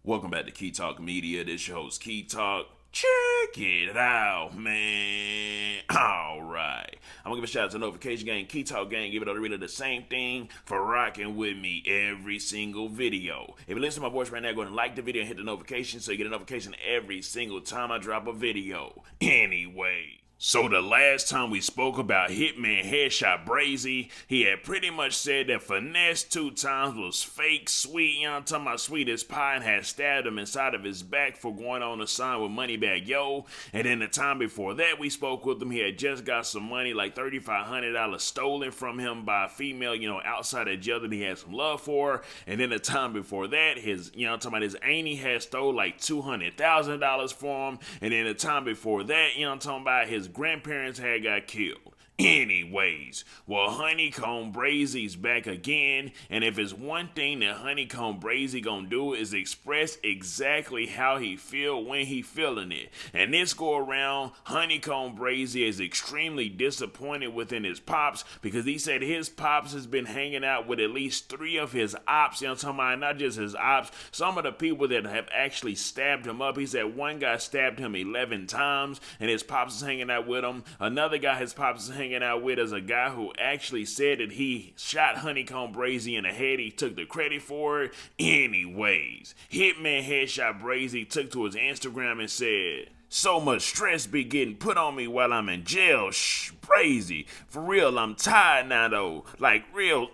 Welcome back to Key Talk Media. This your host, Key Talk. Check it out, man. Alright. I'm gonna give a shout out to Notification Gang, Key Talk Gang, give it all really the same thing for rocking with me every single video. If you listen to my voice right now, go ahead and like the video and hit the notification so you get a notification every single time I drop a video. Anyway. So the last time we spoke about Hitman Headshot Brazy, he had pretty much said that Finesse 2 times was fake sweet, you know what I'm talking about, sweet as pie, and had stabbed him inside of his back for going on a sign with Moneybag Yo. And then the time before that we spoke with him, he had just got some money, like $3,500 stolen from him by a female, outside of jail that he had some love for. And then the time before that, his, I'm talking about his auntie had stole like $200,000 for him. And then the time before that, I'm talking about his grandparents had got killed. Anyways, well, HoneyKomb Brazy's back again, and if it's one thing that HoneyKomb Brazy gonna do is express exactly how he feel when he feeling it. And this go around, HoneyKomb Brazy is extremely disappointed within his pops because he said his pops has been hanging out with at least 3 of his ops, I'm talking about not just his ops, some of the people that have actually stabbed him up. He said one guy stabbed him 11 times, and his pops is hanging out with him. Another guy his pops is hanging out with is a guy who actually said that he shot HoneyKomb Brazy in the head. He took the credit for it. Anyways, Hitman Headshot Brazy took to his Instagram and said, "So much stress be getting put on me while I'm in jail. Shh, Brazy. For real, I'm tired now though. Like real,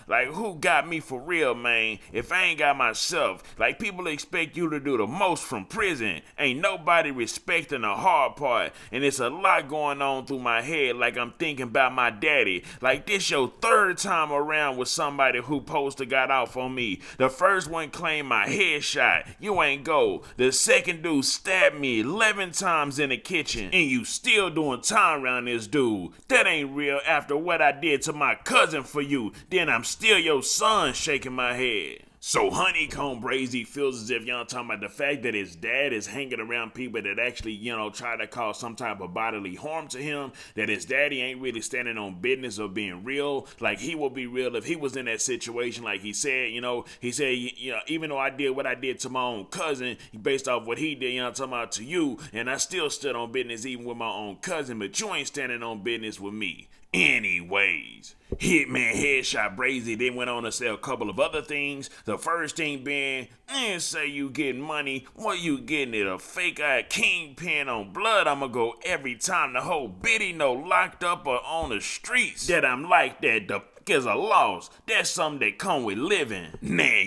like who got me for real, man? If I ain't got myself, like people expect you to do the most from prison. Ain't nobody respecting the hard part. And it's a lot going on through my head, like I'm thinking about my daddy. Like this your 3rd time around with somebody who supposed to got off on me. The first one claimed my headshot. You ain't go. The second dude stabbed me 11 times in the kitchen, and you still doing time around this dude. That ain't real after what I did to my cousin for you. Then I'm still your son," shaking my head. So HoneyKomb Brazy feels as if, talking about the fact that his dad is hanging around people that actually, try to cause some type of bodily harm to him, that his daddy ain't really standing on business of being real. Like he will be real if he was in that situation. Like he said, even though I did what I did to my own cousin, based off what he did, talking about to you, and I still stood on business even with my own cousin, but you ain't standing on business with me. Anyways, Hitman Headshot Brazy then went on to say a couple of other things. The first thing being, say you getting money, what you getting it? A fake-eye kingpin on blood. I'ma go every time the whole biddy know locked up or on the streets. That I'm like that. The is a loss. That's something that come with living. Man,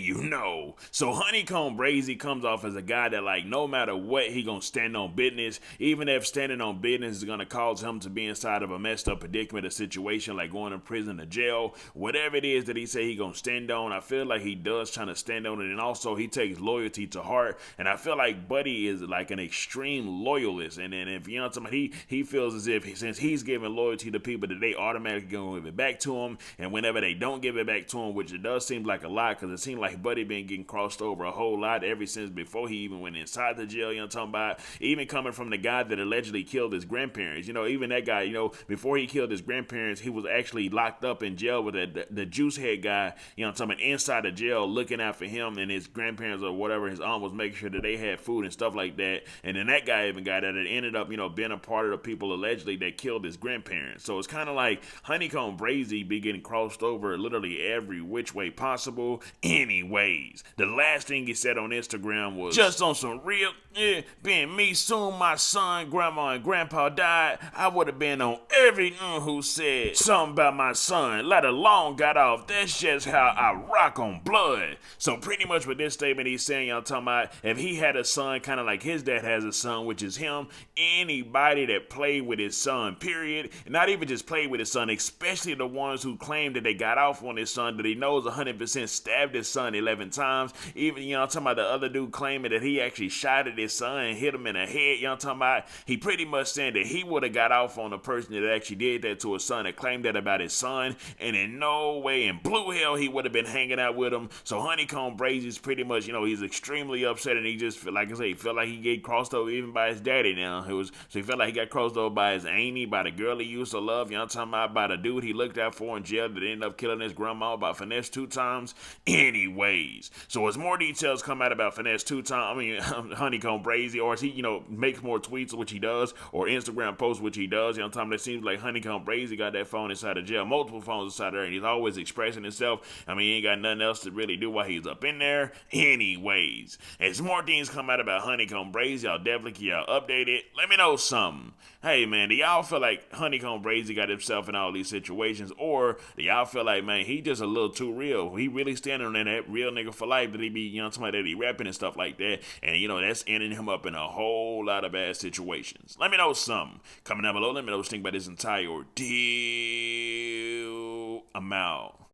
So HoneyKomb Brazy comes off as a guy that, like, no matter what, he gonna stand on business. Even if standing on business is gonna cause him to be inside of a messed up predicament, a situation like going to prison or jail, whatever it is that he say he gonna stand on, I feel like he does trying to stand on it. And also he takes loyalty to heart. And I feel like Buddy is like an extreme loyalist. And then if he feels as if since he's giving loyalty to people that they automatically gonna give it back to him. And whenever they don't give it back to him, which it does seem like a lot, because it seemed like Buddy been getting crossed over a whole lot ever since before he even went inside the jail, I'm talking about, even coming from the guy that allegedly killed his grandparents, even that guy, before he killed his grandparents, he was actually locked up in jail with the juice head guy, I'm talking about, inside the jail looking out for him and his grandparents or whatever, his aunt was making sure that they had food and stuff like that, and then that guy even got that it ended up, being a part of the people allegedly that killed his grandparents. So it's kind of like HoneyKomb Brazy be getting crossed over literally every which way possible. Anyways, the last thing he said on Instagram was, "Just on some real, being me, soon my son, grandma, and grandpa died, I would have been on every who said something about my son, let alone got off. That's just how I rock on blood." So pretty much with this statement he's saying, talking about if he had a son kind of like his dad has a son, which is him, anybody that played with his son, period, not even just played with his son, especially the ones who claim that they got off on his son, that he knows 100% stabbed his son 11 times. Even, I'm talking about the other dude claiming that he actually shot at his son and hit him in the head. I'm talking about, he pretty much saying that he would have got off on the person that actually did that to his son and claimed that about his son. And in no way in blue hell he would have been hanging out with him. So HoneyKomb Brazy's pretty much, he's extremely upset, and he just feel like I say, he felt like he get crossed over even by his daddy now. So he felt like he got crossed over by his auntie, by the girl he used to love. I'm talking about by the dude he looked out for in jail that that ended up killing his grandma by finesse 2 times. Anyways, so as more details come out about finesse 2 times, HoneyKomb Brazy, or as he, makes more tweets, which he does, or Instagram posts, which he does, it seems like HoneyKomb Brazy got that phone inside of jail, multiple phones inside there, and he's always expressing himself. He ain't got nothing else to really do while he's up in there. Anyways, as more things come out about HoneyKomb Brazy, I'll definitely keep y'all updated. Let me know something. Hey, man, do y'all feel like HoneyKomb Brazy got himself in all these situations, or do y'all feel like, man, he just a little too real? He really standing on that real nigga for life that he be, somebody that he rapping and stuff like that, and, that's ending him up in a whole lot of bad situations. Let me know something. Comment down below, let me know what you think about this entire ordeal. I'm out.